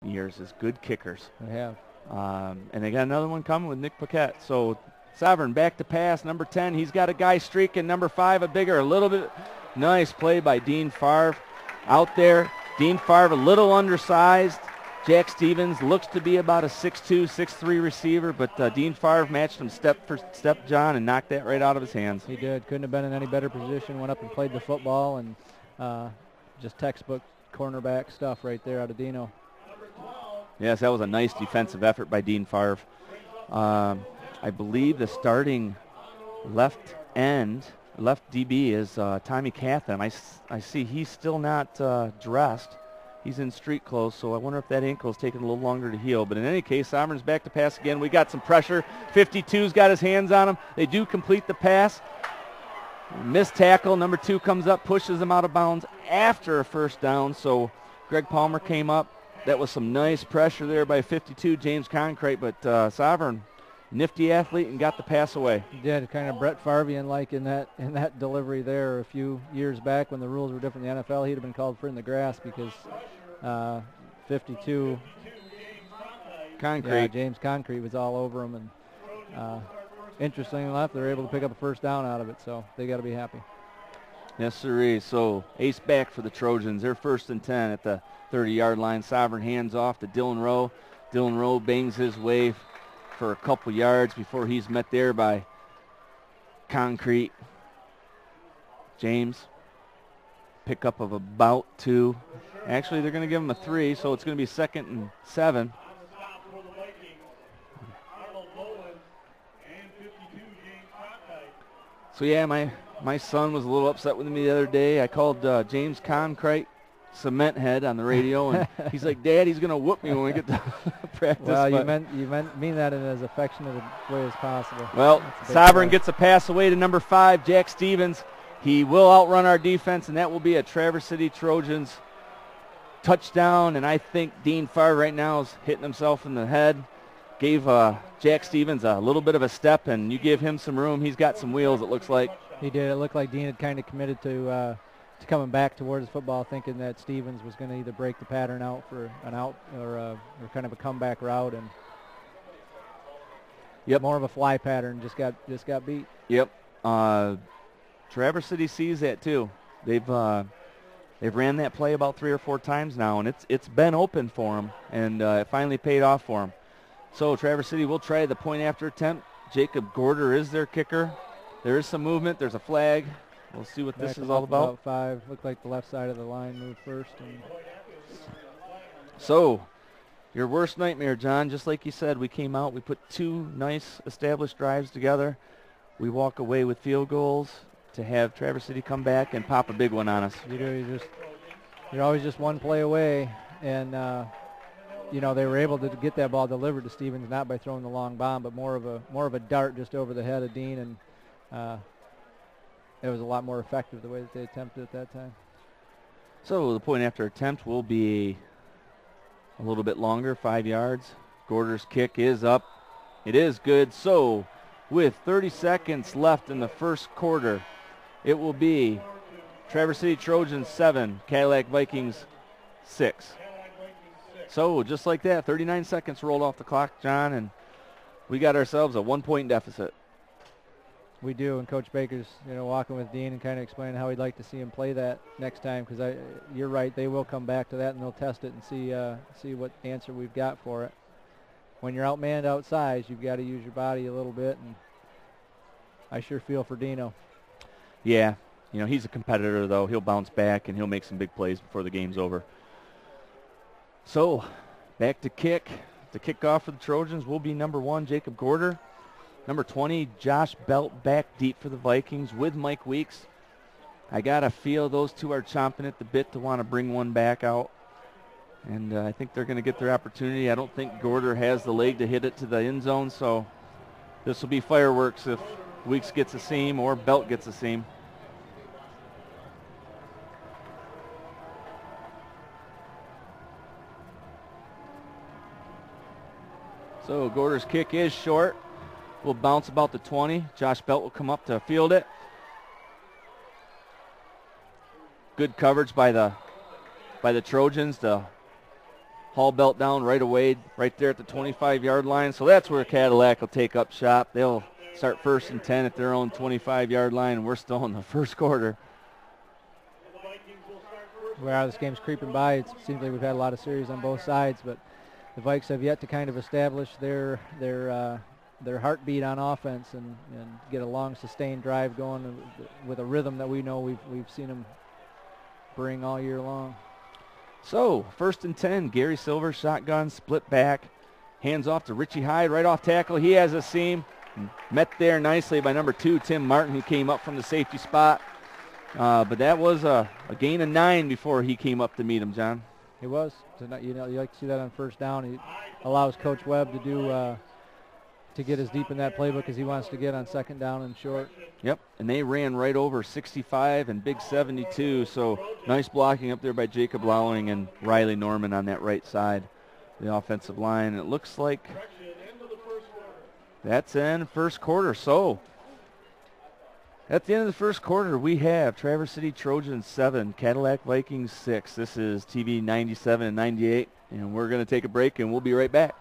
years as good kickers. They have. And they got another one coming with Nick Paquette. So Sovereign back to pass. Number 10, he's got a guy streaking. Number 5, a bigger, a little bit. Nice play by Dean Favre out there. Dean Favre a little undersized. Jack Stevens looks to be about a 6'2", 6'3" receiver, but Dean Favre matched him step for step, John, and knocked that right out of his hands. He did. Couldn't have been in any better position. Went up and played the football, and just textbook cornerback stuff right there out of Dino. Yes, that was a nice defensive effort by Dean Favre. I believe the starting left DB is Tommy Cathan. I see he's still not dressed. He's in street clothes, so I wonder if that ankle is taking a little longer to heal. But in any case, Sovereign's back to pass again. We got some pressure. 52's got his hands on him. They do complete the pass. Missed tackle. Number 2 comes up, pushes him out of bounds after a first down. So Greg Palmer came up. That was some nice pressure there by 52, James Concrete. But Sovereign, nifty athlete, and got the pass away. He did, kind of Brett Favre-like in that delivery there a few years back when the rules were different in the NFL. He'd have been called for in the grass because 52 Concrete. Yeah, James Concrete was all over him, and interestingly enough, they're able to pick up a first down out of it, so they got to be happy. Yes, sirree. So ace back for the Trojans. They're 1st and 10 at the 30-yard line. Sovereign hands off to Dylan Rowe. Dylan Rowe bangs his way for a couple yards before he's met there by Concrete. James, pickup of about 2. Actually, they're going to give him a 3, so it's going to be 2nd and 7. So yeah, my son was a little upset with me the other day. I called James Concrete cement head on the radio, and he's like, Dad, he's going to whoop me when we get to practice. Well, you mean that in as affectionate a way as possible. Well, Sovereign gets a pass away to number 5, Jack Stevens. He will outrun our defense, and that will be a Traverse City Trojans touchdown. And I think Dean Favre right now is hitting himself in the head. Gave Jack Stevens a little bit of a step, and you give him some room. He's got some wheels, it looks like. He did. It looked like Dean had kind of committed to coming back towards football, thinking that Stevens was going to either break the pattern out for an out or kind of a comeback route, and more of a fly pattern. Just got beat. Yep. Traverse City sees that too. They've ran that play about 3 or 4 times now, and it's been open for them, and it finally paid off for them. So Traverse City will try the point after attempt. Jacob Gorder is their kicker. There is some movement. There's a flag. We'll see what this is all about. 5. Looked like the left side of the line moved first. So your worst nightmare, John, just like you said, we came out, we put 2 nice established drives together. We walk away with field goals to have Traverse City come back and pop a big one on us. You do. You're always just one play away, and they were able to get that ball delivered to Stevens, not by throwing the long bomb, but more of a dart just over the head of Dean, and it was a lot more effective the way that they attempted at that time. So the point after attempt will be a little bit longer, 5 yards. Gorder's kick is up. It is good. So with 30 seconds left in the first quarter, it will be Traverse City Trojans 7, Cadillac Vikings 6. So just like that, 39 seconds rolled off the clock, John, and we got ourselves a 1-point deficit. We do, and Coach Baker's walking with Dean and kind of explaining how he'd like to see him play that next time, because you're right, they will come back to that and they'll test it and see what answer we've got for it. When you're outmanned outside, you've got to use your body a little bit, and I sure feel for Dino. Yeah, he's a competitor though. He'll bounce back and he'll make some big plays before the game's over. So back to kick. The kickoff for the Trojans will be number 1, Jacob Gorder. Number 20, Josh Belt back deep for the Vikings with Mike Weeks. I got to feel those two are chomping at the bit to want to bring one back out. And I think they're going to get their opportunity. I don't think Gorder has the leg to hit it to the end zone, so this will be fireworks if Weeks gets a seam or Belt gets a seam. So Gorder's kick is short. Will bounce about the 20. Josh Belt will come up to field it. Good coverage by the Trojans to haul belt down right away, right there at the 25-yard line. So that's where Cadillac will take up shop. They'll start 1st and 10 at their own 25-yard line, and we're still in the first quarter. Well, this game's creeping by. It seems like we've had a lot of series on both sides, but the Vikes have yet to kind of establish their heartbeat on offense and get a long, sustained drive going with a rhythm that we know we've seen them bring all year long. So 1st and 10, Gary Silver, shotgun, split back, hands off to Richie Hyde, right off tackle. He has a seam, met there nicely by number 2, Tim Martin, who came up from the safety spot. But that was a gain of 9 before he came up to meet him, John. It was. So, you like to see that on 1st down. He allows Coach Webb to do to get as deep in that playbook as he wants to get on 2nd down and short. Yep, and they ran right over 65 and big 72, so nice blocking up there by Jacob Lowing and Riley Norman on that right side, the offensive line. It looks like that's in first quarter. So at the end of the first quarter, we have Traverse City Trojans 7, Cadillac Vikings 6. This is TV 97 and 98, and we're going to take a break, and we'll be right back.